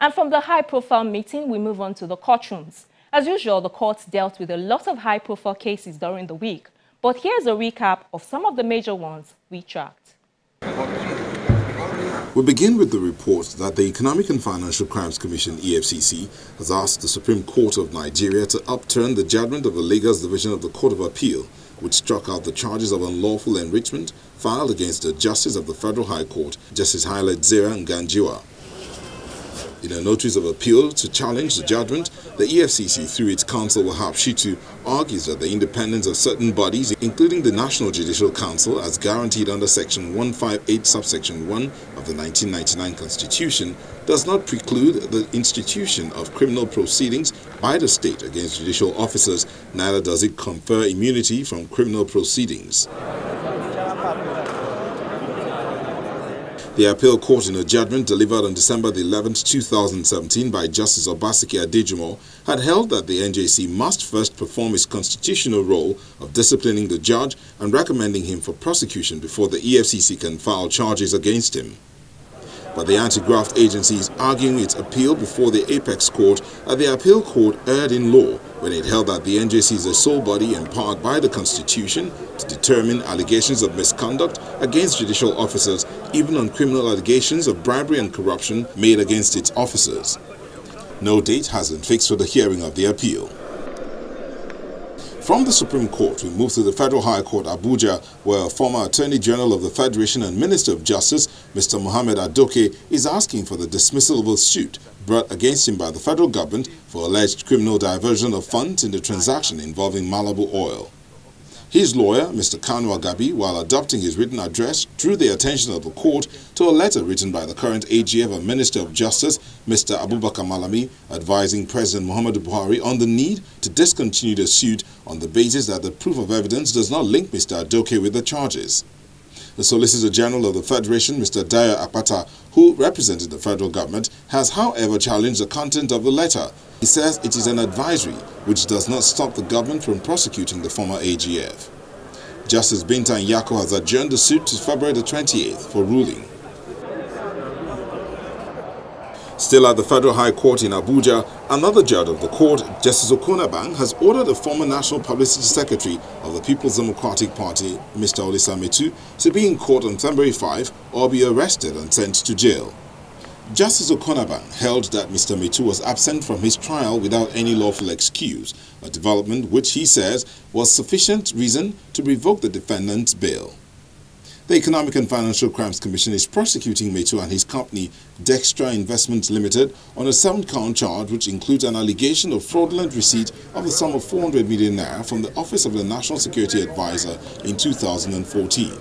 And from the high-profile meeting, we move on to the courtrooms. As usual, the courts dealt with a lot of high-profile cases during the week. But here's a recap of some of the major ones we tracked. We begin with the report that the Economic and Financial Crimes Commission, EFCC, has asked the Supreme Court of Nigeria to upturn the judgment of the Lagos Division of the Court of Appeal, which struck out the charges of unlawful enrichment filed against the Justice of the Federal High Court, Justice Nganjuwa. In a notice of appeal to challenge the judgment, the EFCC, through its counsel Wahab Shitu, argues that the independence of certain bodies, including the National Judicial Council, as guaranteed under Section 158, subsection 1 of the 1999 Constitution, does not preclude the institution of criminal proceedings by the state against judicial officers, neither does it confer immunity from criminal proceedings. The appeal court, in a judgment delivered on December 11, 2017 by Justice Obaseki Adejumor, had held that the NJC must first perform its constitutional role of disciplining the judge and recommending him for prosecution before the EFCC can file charges against him. But the anti-graft agency is arguing its appeal before the Apex Court that the appeal court erred in law when it held that the NJC is a sole body empowered by the Constitution to determine allegations of misconduct against judicial officers, even on criminal allegations of bribery and corruption made against its officers. No date has been fixed for the hearing of the appeal. From the Supreme Court, we move to the Federal High Court, Abuja, where a former Attorney General of the Federation and Minister of Justice, Mr. Mohammed Adoke, is asking for the dismissal of a suit brought against him by the federal government for alleged criminal diversion of funds in the transaction involving Malabu oil. His lawyer, Mr. Kanu Agabi, while adopting his written address, drew the attention of the court to a letter written by the current AGF and Minister of Justice, Mr. Abubakar Malami, advising President Muhammadu Buhari on the need to discontinue the suit on the basis that the proof of evidence does not link Mr. Adoke with the charges. The Solicitor General of the Federation, Mr. Dayo Akpata, who represented the federal government, has however challenged the content of the letter. He says it is an advisory which does not stop the government from prosecuting the former AGF. Justice Binta Nyako has adjourned the suit to February the 28th for ruling. Still at the Federal High Court in Abuja, another judge of the court, Justice Okonabang, has ordered the former National Publicity Secretary of the People's Democratic Party, Mr. Metuh, to be in court on February 5 or be arrested and sent to jail. Justice Okonabang held that Mr. Metuh was absent from his trial without any lawful excuse, a development which he says was sufficient reason to revoke the defendant's bail. The Economic and Financial Crimes Commission is prosecuting Metuh and his company, Dextra Investments Limited, on a 7-count charge which includes an allegation of fraudulent receipt of the sum of 400 million naira from the Office of the National Security Advisor in 2014.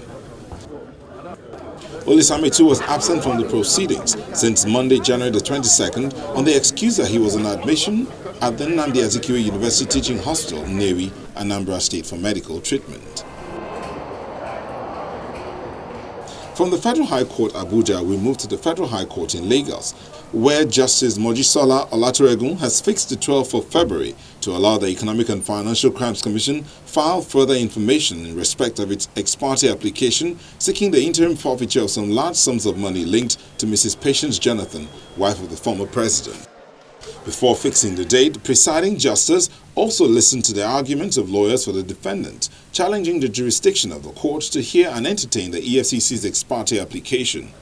Metuh was absent from the proceedings since Monday, January the 22nd, on the excuse that he was on admission at the Nnamdi Azikiwe University Teaching Hospital, Nnewi, Anambra State, for medical treatment. From the Federal High Court, Abuja, we move to the Federal High Court in Lagos, where Justice Mojisola Olatoregun has fixed the 12th of February to allow the Economic and Financial Crimes Commission file further information in respect of its ex parte application seeking the interim forfeiture of some large sums of money linked to Mrs. Patience Jonathan, wife of the former president. Before fixing the date, the presiding justice also listened to the arguments of lawyers for the defendant, challenging the jurisdiction of the court to hear and entertain the EFCC's ex parte application.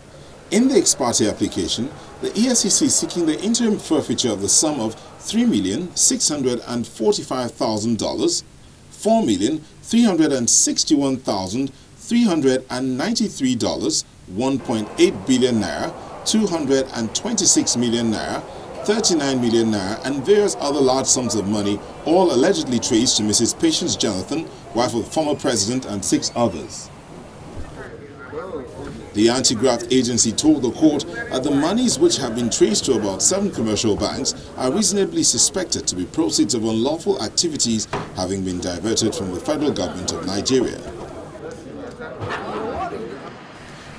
In the ex parte application, the EFCC is seeking the interim forfeiture of the sum of $3,645,000, $4,361,393, 1.8 billion naira, 226 million naira, 39 million naira, and various other large sums of money, all allegedly traced to Mrs. Patience Jonathan, wife of the former president, and 6 others. The anti-graft agency told the court that the monies, which have been traced to about 7 commercial banks, are reasonably suspected to be proceeds of unlawful activities having been diverted from the federal government of Nigeria.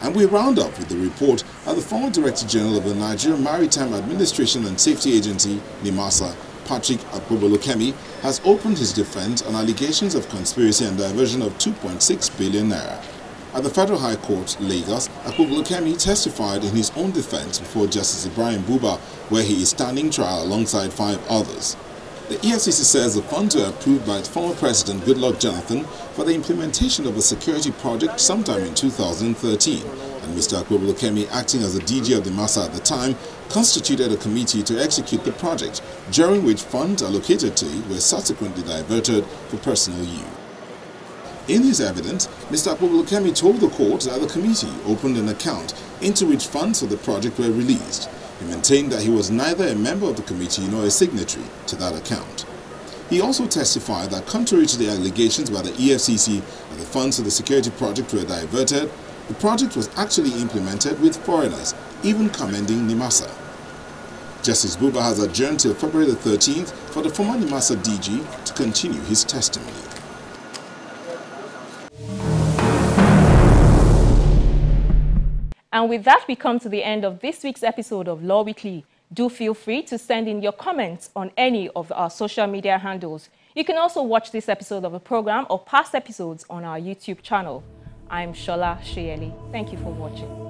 And we round up with the report that the former Director General of the Nigerian Maritime Administration and Safety Agency, NIMASA, Patrick Akpobolokemi, has opened his defense on allegations of conspiracy and diversion of 2.6 billion naira. At the Federal High Court, Lagos, Akpobulokemi testified in his own defense before Justice Ibrahim Buba, where he is standing trial alongside 5 others. The EFCC says the funds were approved by its former president Goodluck Jonathan for the implementation of a security project sometime in 2013, and Mr. Akpobulokemi, acting as the DG of the NIMASA at the time, constituted a committee to execute the project, during which funds allocated to it were subsequently diverted for personal use. In his evidence, Mr. Akpobulokemi told the court that the committee opened an account into which funds for the project were released. He maintained that he was neither a member of the committee nor a signatory to that account. He also testified that contrary to the allegations by the EFCC that the funds for the security project were diverted, the project was actually implemented with foreigners, even commending NIMASA. Justice Buba has adjourned till February the 13th for the former NIMASA DG to continue his testimony. And with that, we come to the end of this week's episode of Law Weekly. Do feel free to send in your comments on any of our social media handles. You can also watch this episode of the program or past episodes on our YouTube channel. I'm Shola Sheyeli. Thank you for watching.